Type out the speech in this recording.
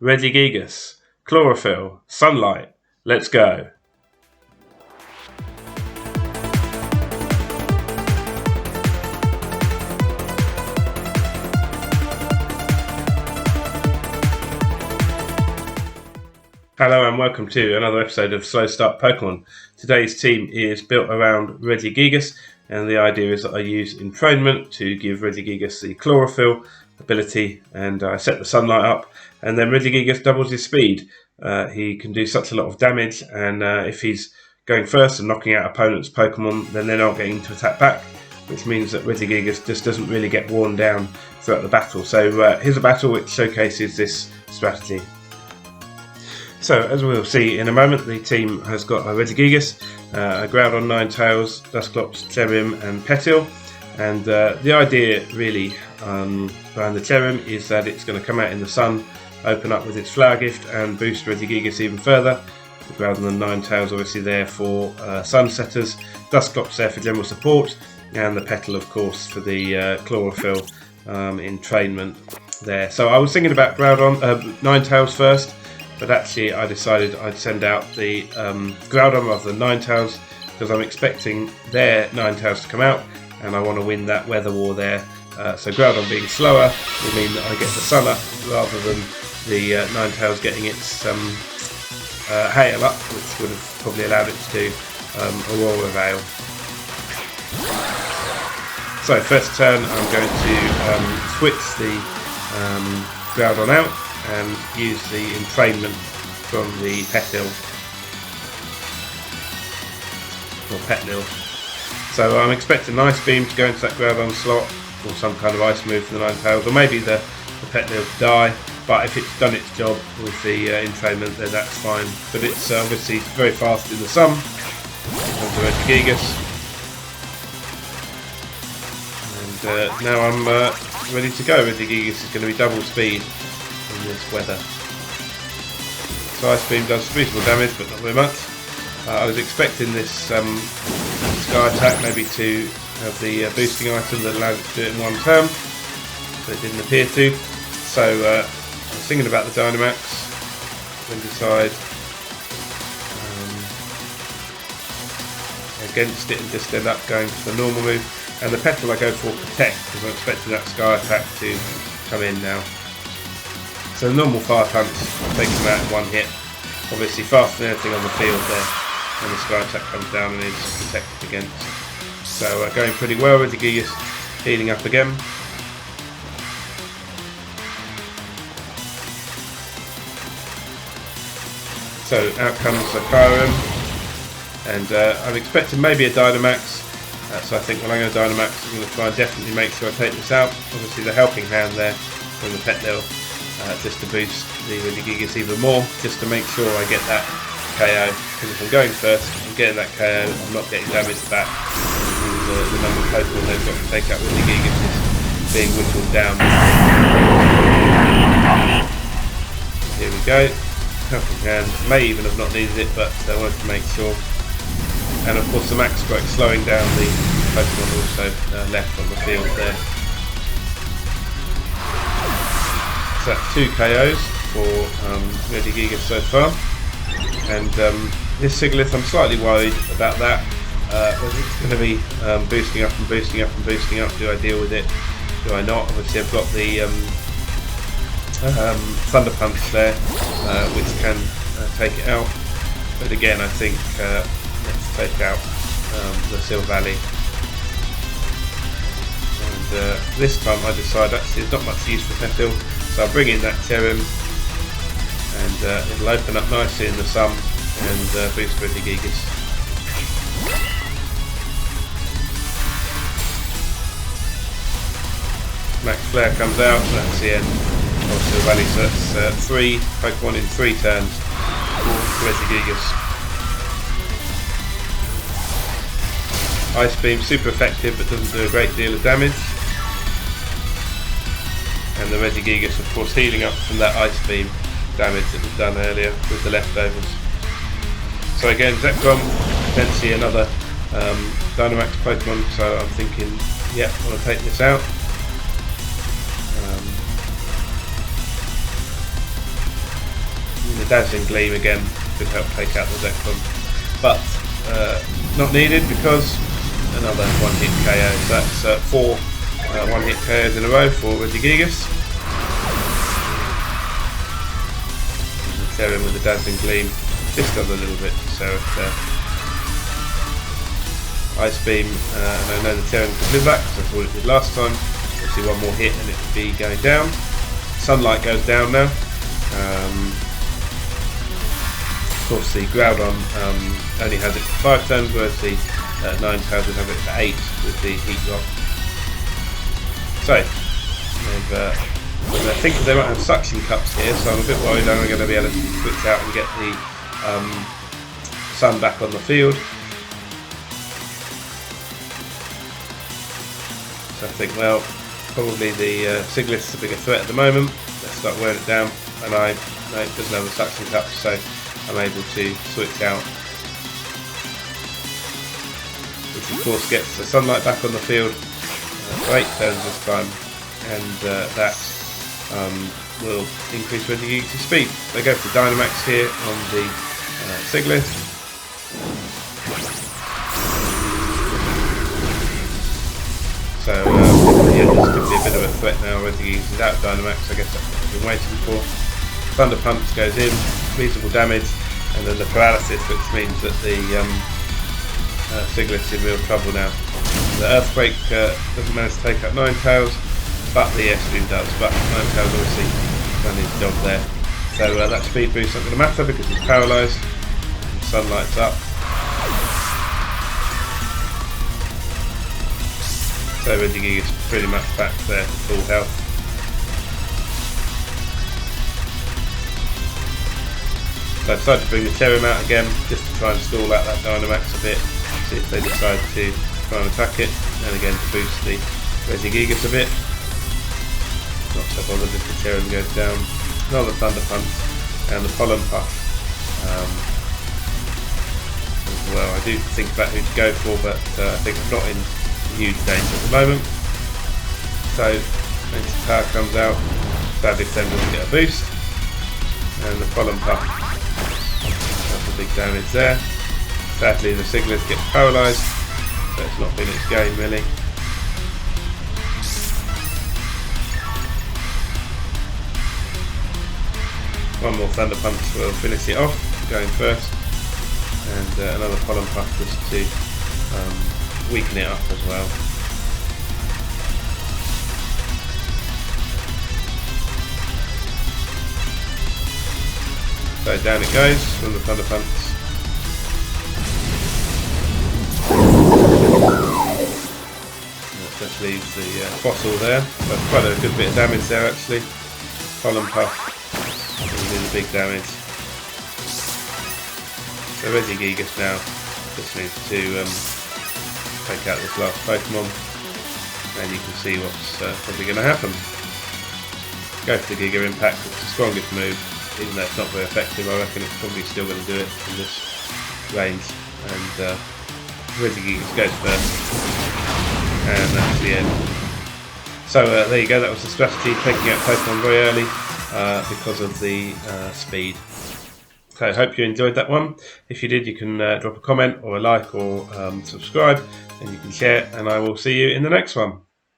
Regigigas, chlorophyll, sunlight. Let's go. Hello and welcome to another episode of Slow Start Pokemon. Today's team is built around Regigigas, and the idea is that I use entrainment to give Regigigas the chlorophyll ability, and I set the sunlight up, and then Regigigas doubles his speed. He can do such a lot of damage, and if he's going first and knocking out opponents' Pokemon, then they're not getting to attack back, which means that Regigigas just doesn't really get worn down throughout the battle. So here's a battle which showcases this strategy. So, as we'll see in a moment, the team has got a Regigigas, a Groudon, Ninetales, Dusclops, Cherrim and Petil, and the idea really behind the Cherrim is that it's going to come out in the sun, open up with its Flower Gift and boost Regigigas even further. The Groudon and Ninetales obviously there for Sunsetters, Dusclops there for general support, and the Petil of course for the chlorophyll entrainment there. So I was thinking about Groudon, Ninetales first, but actually I decided I'd send out the Groudon rather than Ninetales, because I'm expecting their Ninetales to come out and I want to win that weather war there. So Groudon being slower will mean that I get the sun up rather than the Ninetales getting its hail up, which would have probably allowed it to do Aurora Veil. So first turn I'm going to switch the Groudon out and use the entrainment from the Petil, or Petlil. So I'm expecting an Ice Beam to go into that Groudon slot, or some kind of Ice move for the Ninetales, or maybe the Petlil to die, but if it's done its job with the entrainment, then that's fine. But it's obviously very fast in the sun, onto Regigigas. And now I'm ready to go. Regigigas is going to be double speed in this weather. So Ice Beam does reasonable damage, but not very much. I was expecting this Sky Attack maybe to have the boosting item that allows it to do it in one turn, but it didn't appear to. So I was thinking about the Dynamax, then decide against it and just end up going for the normal move. And the Petal I go for Protect, because I'm expecting that Sky Attack to come in now. So the normal Fire Punch takes him out in one hit. Obviously faster than anything on the field there, and the Sky Attack comes down and is protected against. So going pretty well. Regigigas healing up again. So out comes the Kyurem, and I'm expecting maybe a Dynamax. So I think when I'm going to Dynamax, I'm going to try and definitely make sure I take this out. Obviously the helping hand there from the Petlil, just to boost the Regigigas even more, just to make sure I get that KO. Because if I'm going first, I'm getting that KO, I'm not getting damage back. The number of Pokemon they've got to take out Regigigas is being whittled down. Here we go. Helping hand. May even have not needed it, but I wanted to make sure. And of course the Max Strike slowing down the Pokemon also left on the field there. So that's 2 KOs for Regigigas so far. And this Sigilyph, I'm slightly worried about that. Whether it's going to be boosting up and boosting up and boosting up. Do I deal with it? Do I not? Obviously I've got the Thunder Punch there, which can take it out. But again, I think let's take out the Silvally. And this time I decide actually there's not much use for Petil, so I'll bring in that Cherrim, and it'll open up nicely in the sun and boost Regigigas. Max Flare comes out, and that's the end of Silvally. So that's 3 Pokemon in 3 turns for Regigigas. Ice Beam, super effective, but doesn't do a great deal of damage. And the Regigigas, of course, healing up from that Ice Beam damage that was done earlier with the leftovers. So again, Zekrom, potentially another Dynamax Pokemon, so I'm thinking, yep, I want to take this out. the Dazzling Gleam again could help take out the Zekrom, but not needed because another one-hit KO. So that's 4 one-hit KOs in a row for Regigigas. Terran with the Dazzling Gleam just does a little bit, so Ice Beam, and I know the Terran can live that because I thought it did last time. Obviously one more hit and it would be going down. Sunlight goes down now. Of course the Groudon only has it for 5 turns, whereas the Ninetales would have it for 8 with the Heat Rock. So, I think they might have suction cups here, so I'm a bit worried I'm going to be able to switch out and get the sun back on the field. So I think, well, probably the Siglith's a bigger threat at the moment. Let's start wearing it down, and no, it doesn't have the suction cups, so I'm able to switch out, which of course gets the sunlight back on the field for 8 turns this time, and that will increase Regigigas' speed. They go for Dynamax here on the Siglith. So yeah, this could be a bit of a threat now. Regigigas is out of Dynamax, I guess that's what I've been waiting for. Thunder Punch goes in, reasonable damage, and then the paralysis, which means that the Siglith's in real trouble now. The Earthquake doesn't manage to take out Ninetales, but the Airstream does, but Ninetales obviously done his job there. So that speed boost's not going to matter because he's paralysed. Sunlight's up. So Regigigas pretty much back there to full health. So I decided to bring the Terran out again just to try and stall out that Dynamax a bit, see if they decide to try and attack it, and again to boost the Regigigas a bit. Not so bothered if the Terran goes down. Another Thunder Punch and the Pollen Puff. Well, I do think about who to go for, but I think I'm not in huge danger at the moment. So, Ancient Power comes out. Sadly, Stem doesn't get a boost. And the Pollen Puff. That's a big damage there. Sadly, the Siglith gets paralysed, so it's not been its game really. One more Thunder Punch will finish it off, going first, and another Pollen Puff just to weaken it up as well. So down it goes from the Thunder Punch. That just leaves the fossil there. That's quite a good bit of damage there actually. Pollen Puff will do the big damage. So Regigigas now just needs to take out this last Pokemon, and you can see what's probably going to happen. Go for the Giga Impact, it's the strongest move, even though it's not very effective. I reckon it's probably still going to do it in this range, and Regigigas goes first, and that's the end. So there you go, that was the strategy, taking out Pokemon very early because of the speed. So I hope you enjoyed that one. If you did, you can drop a comment or a like or subscribe, and you can share, and I will see you in the next one.